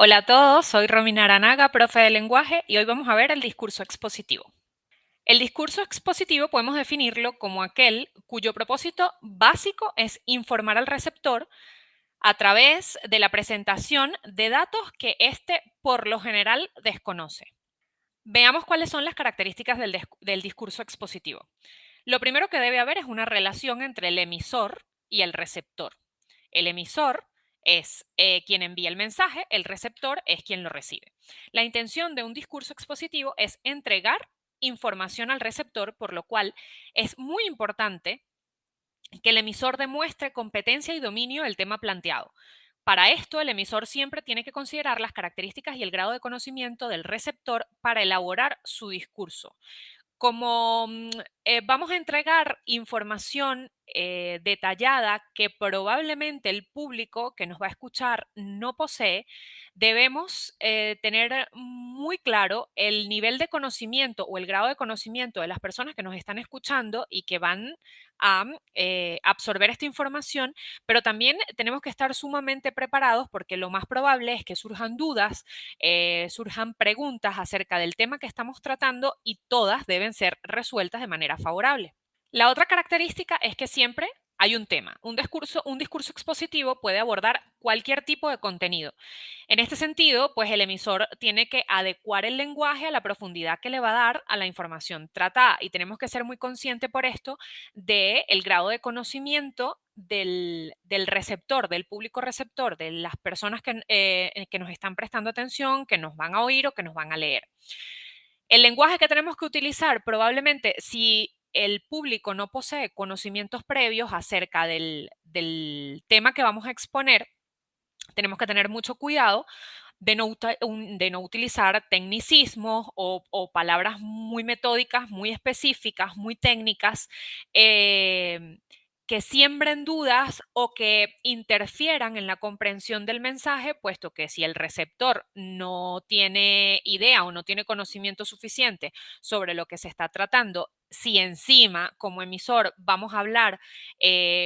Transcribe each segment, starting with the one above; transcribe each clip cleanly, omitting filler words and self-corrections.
Hola a todos, soy Romina Aranaga, profe de lenguaje, y hoy vamos a ver el discurso expositivo. El discurso expositivo podemos definirlo como aquel cuyo propósito básico es informar al receptor a través de la presentación de datos que éste por lo general desconoce. Veamos cuáles son las características del discurso expositivo. Lo primero que debe haber es una relación entre el emisor y el receptor. El emisor es quien envía el mensaje, el receptor es quien lo recibe. La intención de un discurso expositivo es entregar información al receptor, por lo cual es muy importante que el emisor demuestre competencia y dominio del tema planteado. Para esto, el emisor siempre tiene que considerar las características y el grado de conocimiento del receptor para elaborar su discurso. Como vamos a entregar información detallada que probablemente el público que nos va a escuchar no posee, debemos tener muy claro el nivel de conocimiento o el grado de conocimiento de las personas que nos están escuchando y que van a absorber esta información, pero también tenemos que estar sumamente preparados porque lo más probable es que surjan dudas, surjan preguntas acerca del tema que estamos tratando y todas deben ser resueltas de manera favorable. La otra característica es que siempre hay un tema. Un discurso expositivo puede abordar cualquier tipo de contenido. En este sentido, pues el emisor tiene que adecuar el lenguaje a la profundidad que le va a dar a la información tratada y tenemos que ser muy conscientes por esto del grado de conocimiento del receptor, del público receptor, de las personas que nos están prestando atención, que nos van a oír o que nos van a leer. El lenguaje que tenemos que utilizar probablemente si el público no posee conocimientos previos acerca del tema que vamos a exponer, tenemos que tener mucho cuidado de no utilizar tecnicismos o palabras muy metódicas, muy específicas, muy técnicas, que siembren dudas o que interfieran en la comprensión del mensaje, puesto que si el receptor no tiene idea o no tiene conocimiento suficiente sobre lo que se está tratando, si encima como emisor vamos a hablar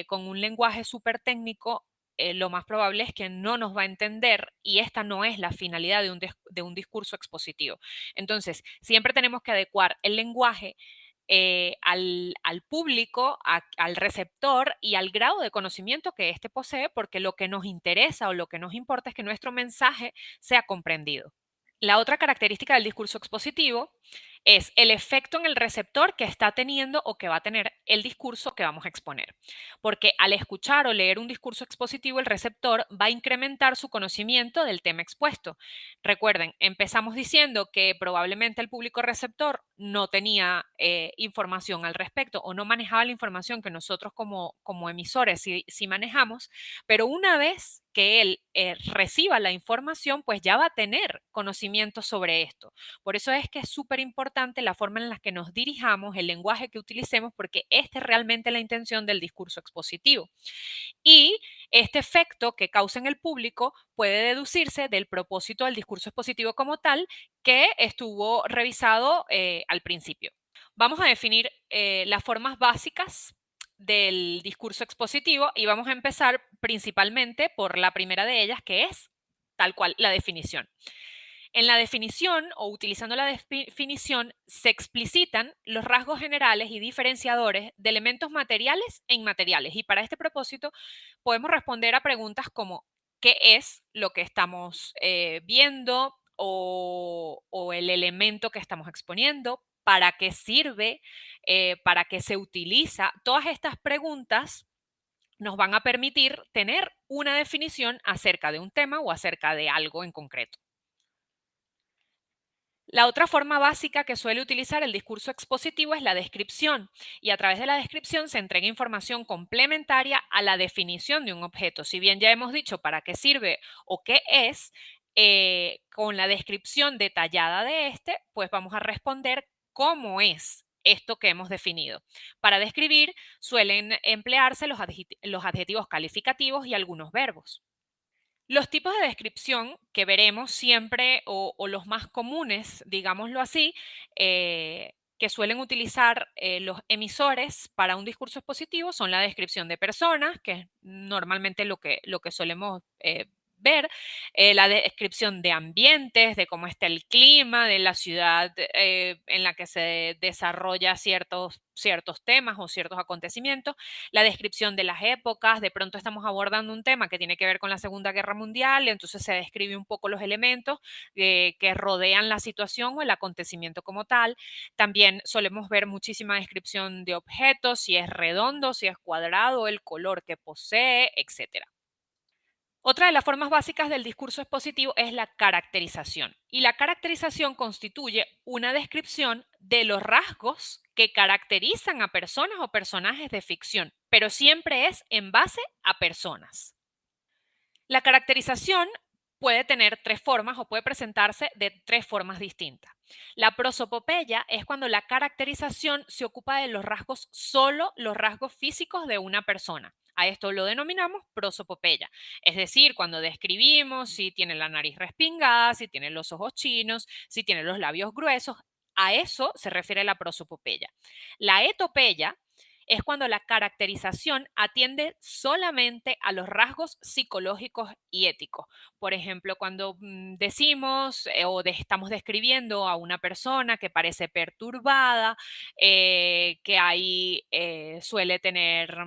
con un lenguaje súper técnico, lo más probable es que no nos va a entender y esta no es la finalidad de un discurso expositivo. Entonces, siempre tenemos que adecuar el lenguaje al público, al receptor y al grado de conocimiento que éste posee, porque lo que nos interesa o lo que nos importa es que nuestro mensaje sea comprendido. La otra característica del discurso expositivo es el efecto en el receptor que está teniendo o que va a tener el discurso que vamos a exponer. Porque al escuchar o leer un discurso expositivo, el receptor va a incrementar su conocimiento del tema expuesto. Recuerden, empezamos diciendo que probablemente el público receptor no tenía información al respecto o no manejaba la información que nosotros como emisores sí manejamos, pero una vez que él reciba la información, pues ya va a tener conocimiento sobre esto. Por eso es que es súper importante la forma en la que nos dirijamos, el lenguaje que utilicemos, porque esta es realmente la intención del discurso expositivo. Y este efecto que causa en el público puede deducirse del propósito del discurso expositivo como tal, que estuvo revisado al principio. Vamos a definir las formas básicas del discurso expositivo y vamos a empezar principalmente por la primera de ellas, que es tal cual la definición. En la definición o utilizando la definición se explicitan los rasgos generales y diferenciadores de elementos materiales e inmateriales. Y para este propósito podemos responder a preguntas como ¿qué es lo que estamos viendo o el elemento que estamos exponiendo? ¿Para qué sirve? ¿Para qué se utiliza? Todas estas preguntas nos van a permitir tener una definición acerca de un tema o acerca de algo en concreto. La otra forma básica que suele utilizar el discurso expositivo es la descripción, y a través de la descripción se entrega información complementaria a la definición de un objeto. Si bien ya hemos dicho para qué sirve o qué es, con la descripción detallada de este, pues vamos a responder cómo es esto que hemos definido. Para describir suelen emplearse los adjetivos calificativos y algunos verbos. Los tipos de descripción que veremos siempre o los más comunes, digámoslo así, que suelen utilizar los emisores para un discurso expositivo son la descripción de personas, que es normalmente lo que solemos ver la descripción de ambientes, de cómo está el clima, de la ciudad en la que se desarrolla ciertos temas o ciertos acontecimientos, la descripción de las épocas, de pronto estamos abordando un tema que tiene que ver con la Segunda Guerra Mundial, y entonces se describe un poco los elementos que rodean la situación o el acontecimiento como tal. También solemos ver muchísima descripción de objetos, si es redondo, si es cuadrado, el color que posee, etcétera. Otra de las formas básicas del discurso expositivo es la caracterización. Y la caracterización constituye una descripción de los rasgos que caracterizan a personas o personajes de ficción, pero siempre es en base a personas. La caracterización puede tener tres formas o puede presentarse de tres formas distintas. La prosopopeya es cuando la caracterización se ocupa de los rasgos, solo los rasgos físicos de una persona. A esto lo denominamos prosopopeya. Es decir, cuando describimos si tiene la nariz respingada, si tiene los ojos chinos, si tiene los labios gruesos, a eso se refiere la prosopopeya. La etopeya es cuando la caracterización atiende solamente a los rasgos psicológicos y éticos. Por ejemplo, cuando decimos estamos describiendo a una persona que parece perturbada, que ahí suele tener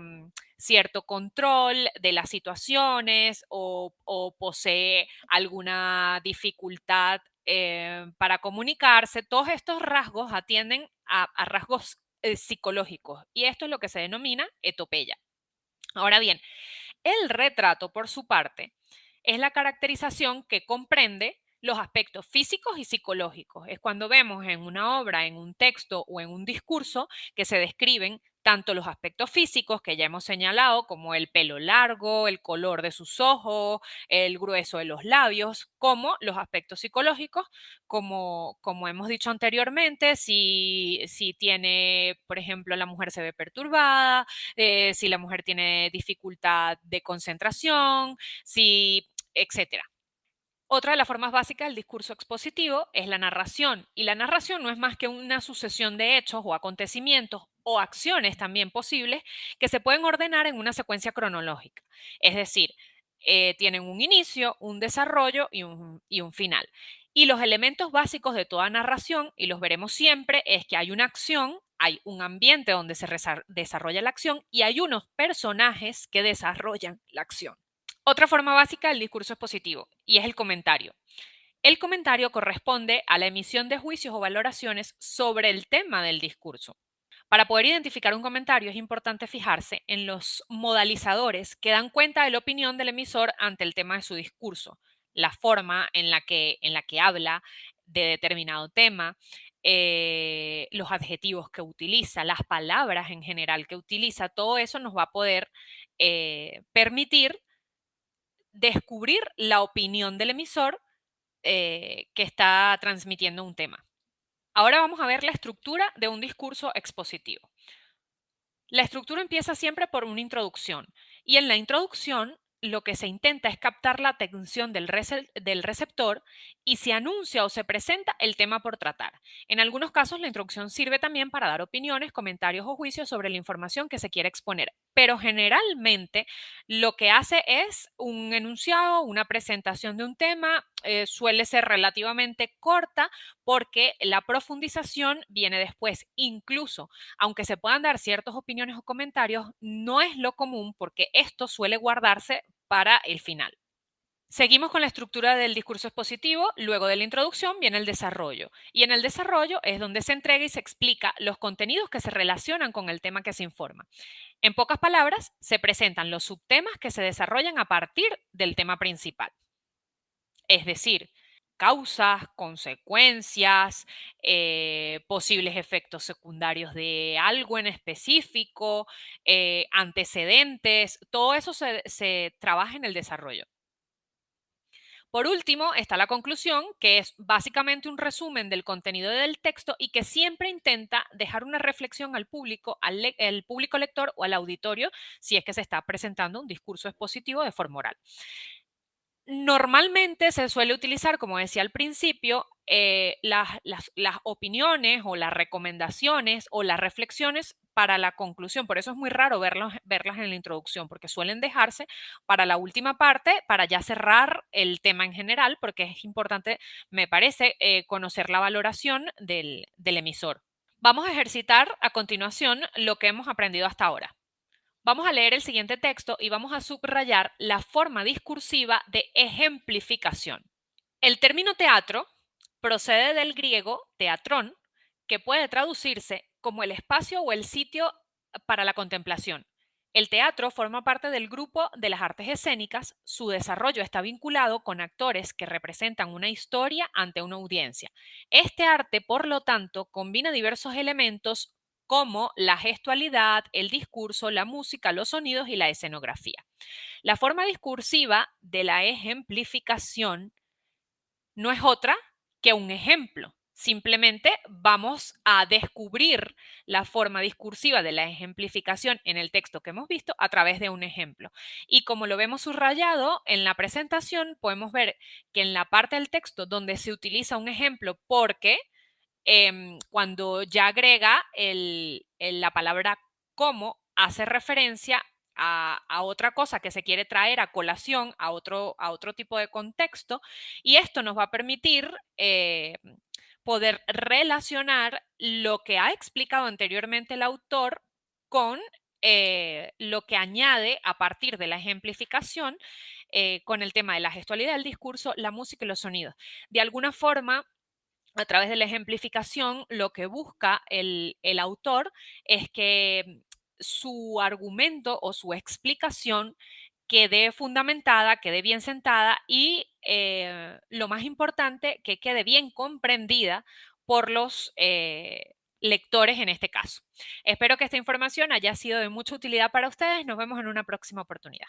cierto control de las situaciones o posee alguna dificultad para comunicarse, todos estos rasgos atienden a rasgos psicológicos, y esto es lo que se denomina etopeya. Ahora bien, el retrato, por su parte, es la caracterización que comprende los aspectos físicos y psicológicos. Es cuando vemos en una obra, en un texto o en un discurso que se describen tanto los aspectos físicos que ya hemos señalado, como el pelo largo, el color de sus ojos, el grueso de los labios, como los aspectos psicológicos, como hemos dicho anteriormente, si tiene, por ejemplo, la mujer se ve perturbada, si la mujer tiene dificultad de concentración, si, etcétera. Otra de las formas básicas del discurso expositivo es la narración, y la narración no es más que una sucesión de hechos o acontecimientos o acciones también posibles que se pueden ordenar en una secuencia cronológica. Es decir, tienen un inicio, un desarrollo y un final. Y los elementos básicos de toda narración, y los veremos siempre, es que hay una acción, hay un ambiente donde se desarrolla la acción y hay unos personajes que desarrollan la acción. Otra forma básica del discurso expositivo, y es el comentario. El comentario corresponde a la emisión de juicios o valoraciones sobre el tema del discurso. Para poder identificar un comentario es importante fijarse en los modalizadores que dan cuenta de la opinión del emisor ante el tema de su discurso, la forma en la que habla de determinado tema, los adjetivos que utiliza, las palabras en general que utiliza, todo eso nos va a poder permitir descubrir la opinión del emisor que está transmitiendo un tema. Ahora vamos a ver la estructura de un discurso expositivo. La estructura empieza siempre por una introducción, y en la introducción lo que se intenta es captar la atención del receptor y se anuncia o se presenta el tema por tratar. En algunos casos la introducción sirve también para dar opiniones, comentarios o juicios sobre la información que se quiere exponer, pero generalmente lo que hace es un enunciado, una presentación de un tema, suele ser relativamente corta porque la profundización viene después. Incluso aunque se puedan dar ciertas opiniones o comentarios, no es lo común porque esto suele guardarse para el final. Seguimos con la estructura del discurso expositivo. Luego de la introducción viene el desarrollo. Y en el desarrollo es donde se entrega y se explica los contenidos que se relacionan con el tema que se informa. En pocas palabras, se presentan los subtemas que se desarrollan a partir del tema principal. Es decir, causas, consecuencias, posibles efectos secundarios de algo en específico, antecedentes, todo eso se trabaja en el desarrollo. Por último, está la conclusión, que es básicamente un resumen del contenido del texto y que siempre intenta dejar una reflexión al público, al público lector o al auditorio, si es que se está presentando un discurso expositivo de forma oral. Normalmente se suele utilizar, como decía al principio, las opiniones o las recomendaciones o las reflexiones para la conclusión. Por eso es muy raro verlas en la introducción, porque suelen dejarse para la última parte, para ya cerrar el tema en general, porque es importante, me parece, conocer la valoración del emisor. Vamos a ejercitar a continuación lo que hemos aprendido hasta ahora. Vamos a leer el siguiente texto y vamos a subrayar la forma discursiva de ejemplificación. El término teatro procede del griego teatrón, que puede traducirse como el espacio o el sitio para la contemplación. El teatro forma parte del grupo de las artes escénicas. Su desarrollo está vinculado con actores que representan una historia ante una audiencia. Este arte, por lo tanto, combina diversos elementos como la gestualidad, el discurso, la música, los sonidos y la escenografía. La forma discursiva de la ejemplificación no es otra que un ejemplo. Simplemente vamos a descubrir la forma discursiva de la ejemplificación en el texto que hemos visto a través de un ejemplo. Y como lo vemos subrayado en la presentación, podemos ver que en la parte del texto donde se utiliza un ejemplo porque cuando ya agrega la palabra como, hace referencia a otra cosa que se quiere traer a colación, a otro tipo de contexto, y esto nos va a permitir poder relacionar lo que ha explicado anteriormente el autor con lo que añade a partir de la ejemplificación con el tema de la gestualidad, el discurso, la música y los sonidos. De alguna forma, a través de la ejemplificación, lo que busca el autor es que su argumento o su explicación quede fundamentada, quede bien sentada y lo más importante, que quede bien comprendida por los lectores en este caso. Espero que esta información haya sido de mucha utilidad para ustedes. Nos vemos en una próxima oportunidad.